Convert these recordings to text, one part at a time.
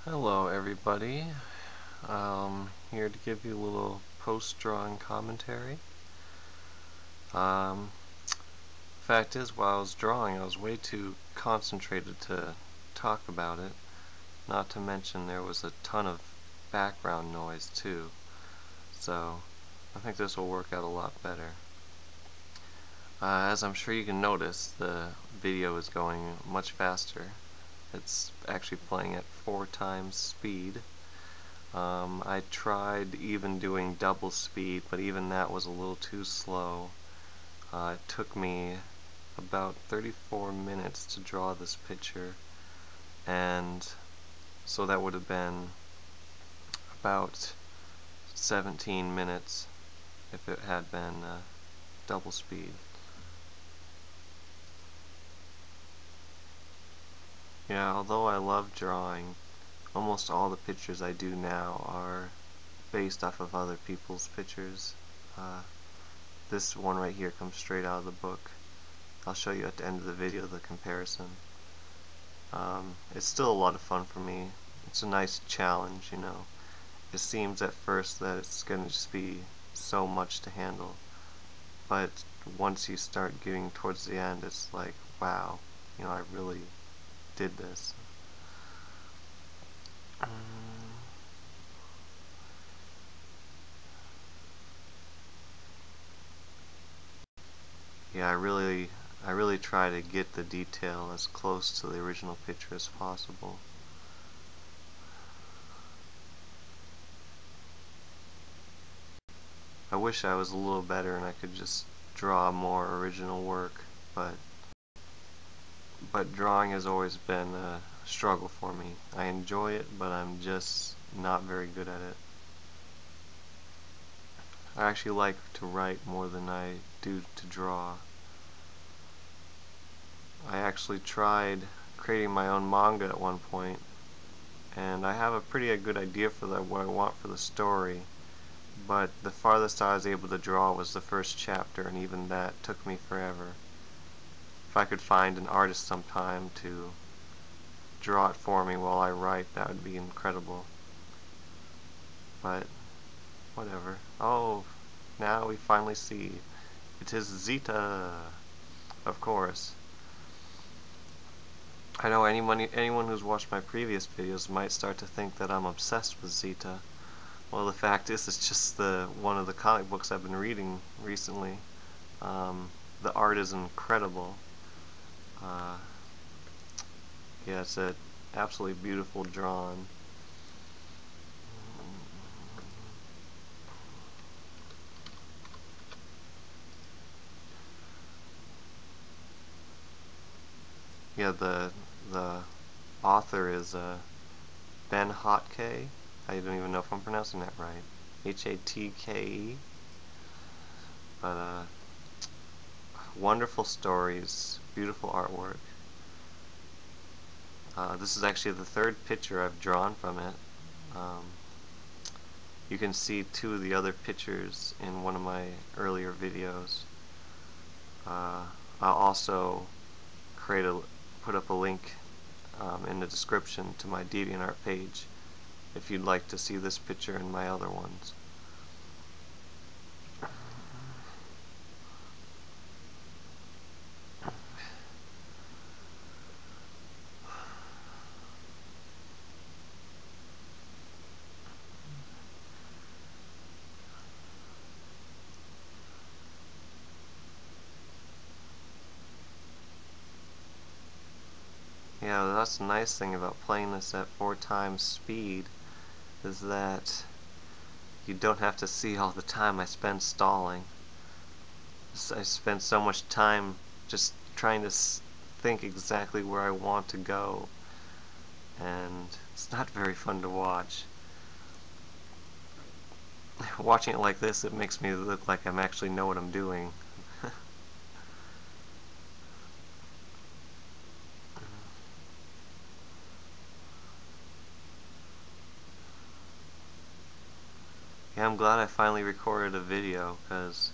Hello everybody, here to give you a little post-drawing commentary. Fact is, while I was drawing, I was way too concentrated to talk about it, not to mention there was a ton of background noise too, so I think this will work out a lot better. As I'm sure you can notice, the video is going much faster. It's actually playing at 4 times speed. I tried even doing double speed, but even that was a little too slow. It took me about 34 minutes to draw this picture, and so that would have been about 17 minutes if it had been double speed. Yeah, although I love drawing, almost all the pictures I do now are based off of other people's pictures. This one right here comes straight out of the book. I'll show you at the end of the video the comparison. It's still a lot of fun for me. It's a nice challenge, you know. It seems at first that it's going to just be so much to handle, but once you start getting towards the end, it's like, wow, you know, I really did this. Yeah, I really try to get the detail as close to the original picture as possible. I wish I was a little better and I could just draw more original work, but drawing has always been a struggle for me. I enjoy it, but I'm just not very good at it. I actually like to write more than I do to draw. I actually tried creating my own manga at one point, and I have a pretty good idea for what I want for the story, but the farthest I was able to draw was the first chapter, and even that took me forever. If I could find an artist sometime to draw it for me while I write, that would be incredible. But whatever. Oh, now we finally see. It is Zita, of course. I know anyone who's watched my previous videos might start to think that I'm obsessed with Zita. Well, the fact is, it's just one of the comic books I've been reading recently. The art is incredible. Yeah, it's absolutely beautiful drawn. Yeah, the author is Ben Hotke. I don't even know if I'm pronouncing that right. H-A-T-K-E. But wonderful stories, beautiful artwork. This is actually the third picture I've drawn from it. You can see 2 of the other pictures in one of my earlier videos. I'll also put up a link in the description to my DeviantArt page if you'd like to see this picture and my other ones. Yeah, that's the nice thing about playing this at 4 times speed, is that you don't have to see all the time I spend stalling. I spend so much time just trying to think exactly where I want to go, and it's not very fun to watch. Watching it like this, it makes me look like I actually know what I'm doing. Yeah, I'm glad I finally recorded a video, because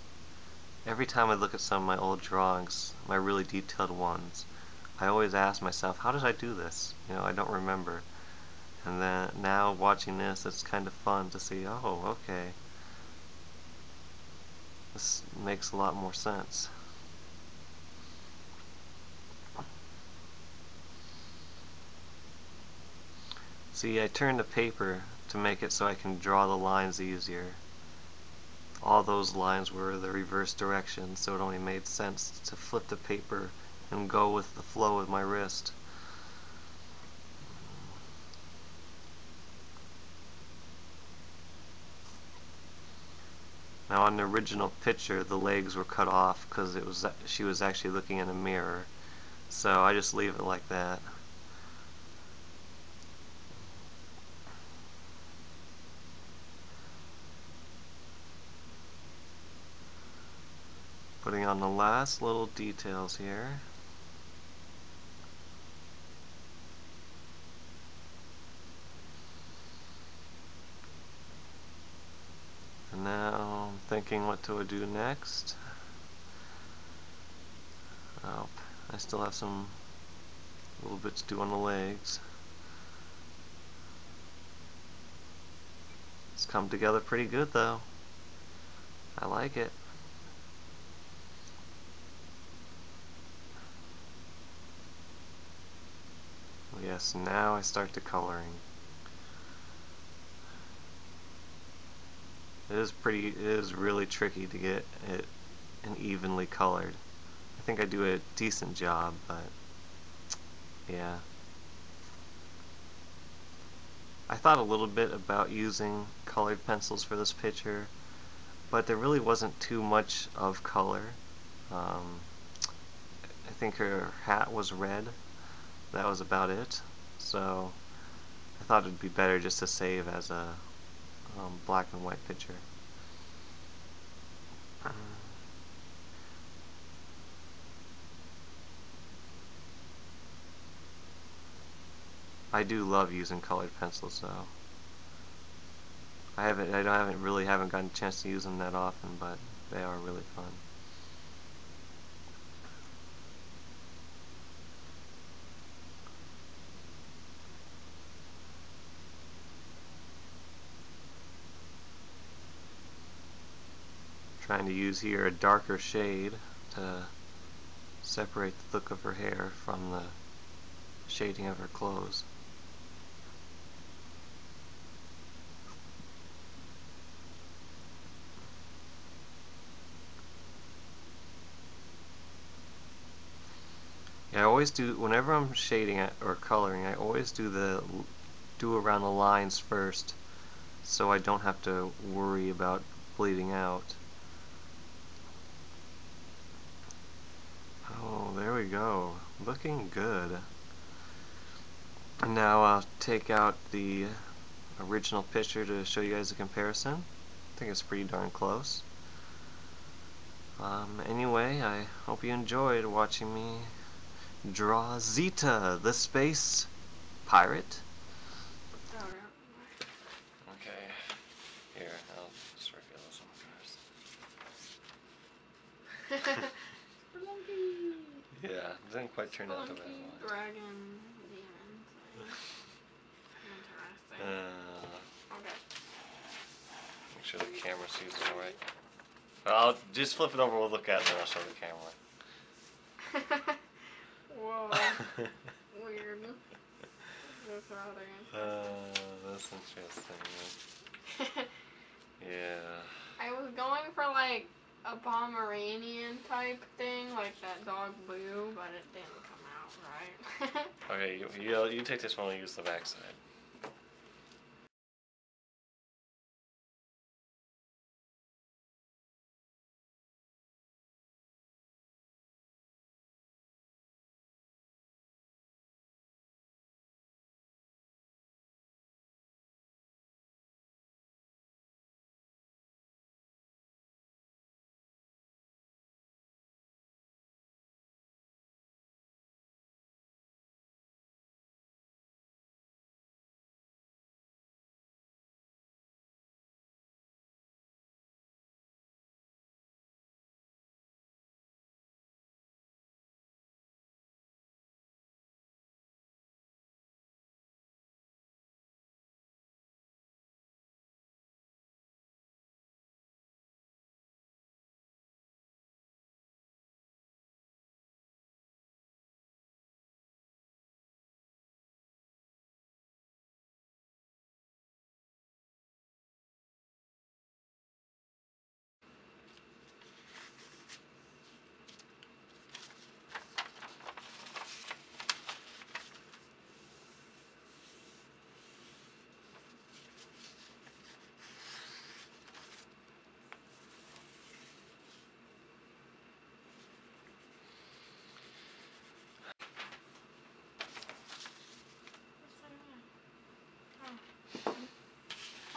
every time I look at some of my old drawings, my really detailed ones, I always ask myself, how did I do this? You know, I don't remember. And then now watching this, it's kind of fun to see, oh, okay, this makes a lot more sense. See, I turned the paper to make it so I can draw the lines easier. All those lines were the reverse direction, so it only made sense to flip the paper and go with the flow of my wrist. Now on the original picture, the legs were cut off because she was actually looking in a mirror, so I just leave it like that. Putting on the last little details here. And now I'm thinking what to do next. Oh, I still have some little bits to do on the legs. It's come together pretty good though. I like it. Yes, now I start the coloring. It is really tricky to get it and evenly colored. I think I do a decent job, but yeah. I thought a little bit about using colored pencils for this picture, but there really wasn't too much of color. I think her hat was red. That was about it. So I thought it'd be better just to save as a black and white picture. I do love using colored pencils though. I haven't really gotten a chance to use them that often, but they are really fun. Trying to use here a darker shade to separate the look of her hair from the shading of her clothes. Yeah, I always do, whenever I'm shading it or coloring, I always do around the lines first, so I don't have to worry about bleeding out. Oh, there we go. Looking good. And now I'll take out the original picture to show you guys a comparison. I think it's pretty darn close. Anyway, I hope you enjoyed watching me draw Zita the Space Pirate. Okay, here, I'll just reveal this one first. Yeah, it didn't quite turn out the way I wanted. Dragon, demons. Interesting. Okay. Make sure the camera sees it alright. I'll just flip it over, we'll look at it, and then I'll show the camera. Whoa. Weird. That's interesting. Yeah. I was going for like a Pomeranian type thing, like that dog Boo, but it didn't come out right. Okay, you take this one and use the back side.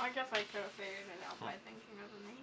I guess I could have figured it out by thinking of the name.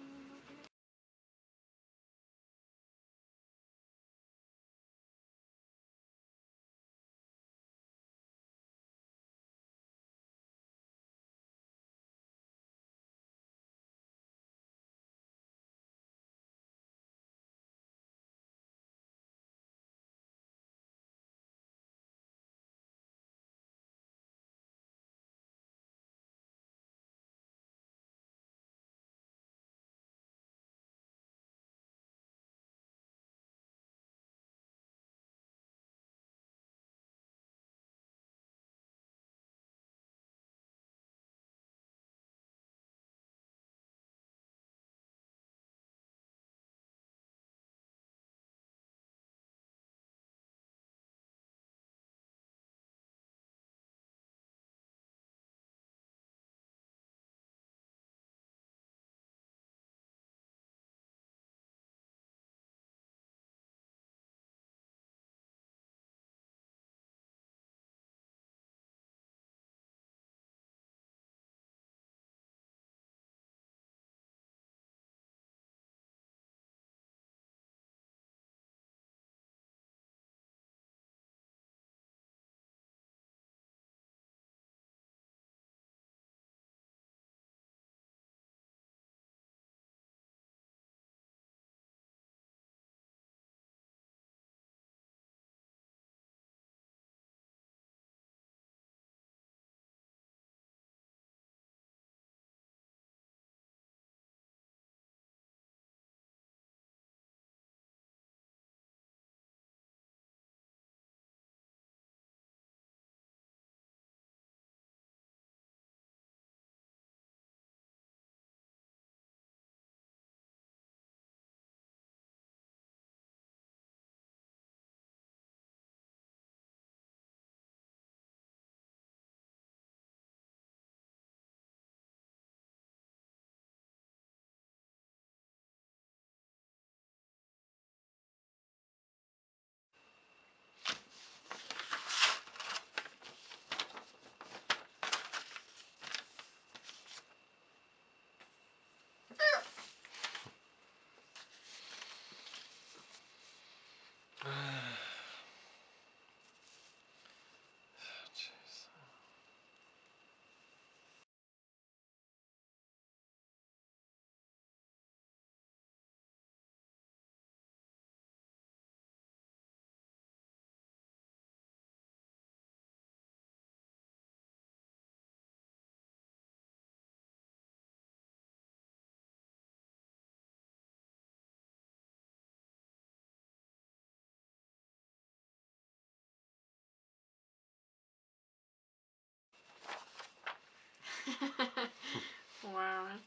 Wow, it's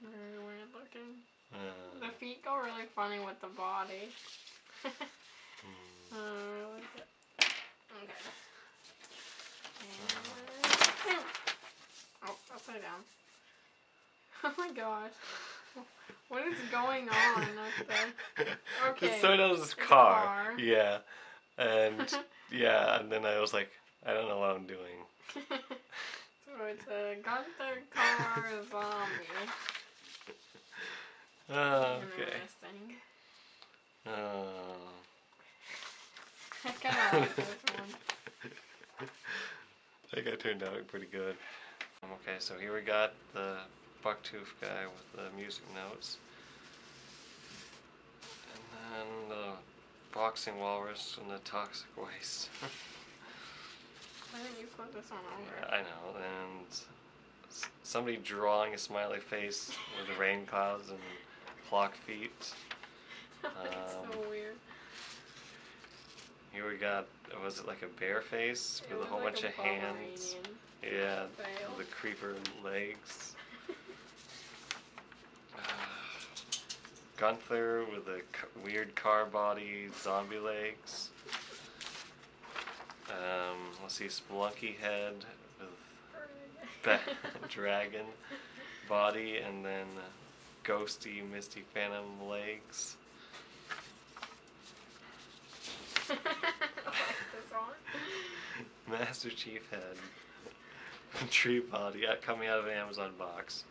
very weird looking. The feet go really funny with the body. I like it. Okay. And... oh, upside down. Oh my gosh. What is going on up there? Okay. It started out as this car. Yeah. And yeah, and then I was like, I don't know what I'm doing. So it's a Gunther car zombie. Okay. Interesting. Oh. I kind of like this one. I think I turned out pretty good. Okay, so here we got the bucktooth guy with the music notes. And then the boxing walrus and the toxic waste. Why didn't you put this on over? Yeah, I know, and somebody drawing a smiley face with the rain clouds and clock feet. It's so weird. Here we got, was it like a bear face with a whole bunch of hands? Yeah, the creeper legs. Gunther with a weird car body, zombie legs. Let's see, Spelunky head with dragon body, and then ghosty, misty phantom legs. Master Chief head tree body coming out of an Amazon box,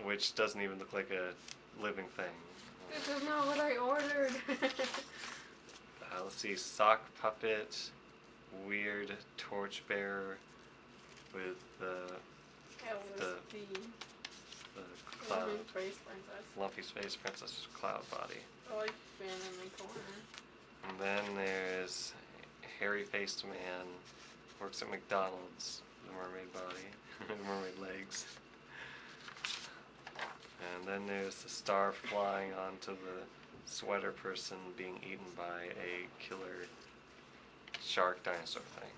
which doesn't even look like a living thing. This is not what I ordered. Let's see, sock puppet, weird torchbearer with the cloud, lumpy space princess. lumpy space princess cloud body. I like Finn in the corner. And then there's hairy-faced man, works at McDonald's, the mermaid body, mermaid legs. And then there's the star flying onto the sweater person being eaten by a killer shark dinosaur thing.